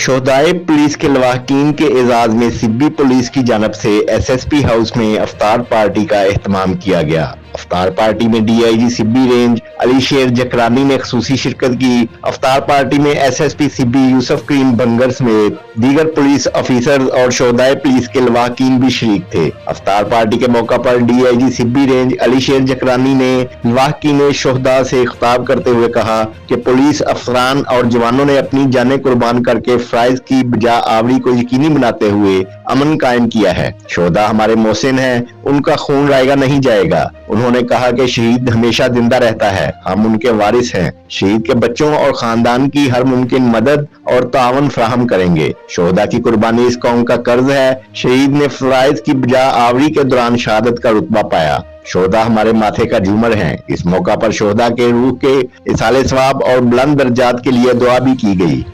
शोहदाए police के लवाहकीन के एजाज में सिब्बी पुलिस की जानब से एसएसपी हाउस में अफ्तार पार्टी का एहतमाम किया गया। अफ्तार पार्टी में डीआईजी सिब्बी रेंज अली शेर जकरानी ने खसूसी शिरकत की। अफ्तार पार्टी में एसएसपी सिब्बी यूसुफ करीम बंगर समेत दीगर पुलिस ऑफिसर और शोहदाए पुलिस के लवाहकीन भी शरीक थे। अफ्तार पार्टी के मौका पर डीआईजी सिब्बी रेंज अली शेर जकरानी ने लवाहकीन शोहदा से खिताब करते हुए कहा कि पुलिस अफसरान और जवानों ने अपनी जानें कुर्बान करके फराइज की बजा आवरी को यकीनी बनाते हुए अमन कायम किया है। शोहदा हमारे मोहसिन हैं, उनका खून रायगा नहीं जाएगा। उन्होंने कहा कि शहीद हमेशा जिंदा रहता है, हम उनके वारिस हैं। शहीद के बच्चों और खानदान की हर मुमकिन मदद और तावन फराहम करेंगे। शोहदा की कुर्बानी इस कौम का कर्ज है। शहीद ने फराइज की बजा आवरी के दौरान शहादत का रुतबा पाया। शोहदा हमारे माथे का झूमर हैं। इस मौका पर शोहदा के रूह के इसाले सवाब और बुलंद दर्जात के लिए दुआ भी की गई।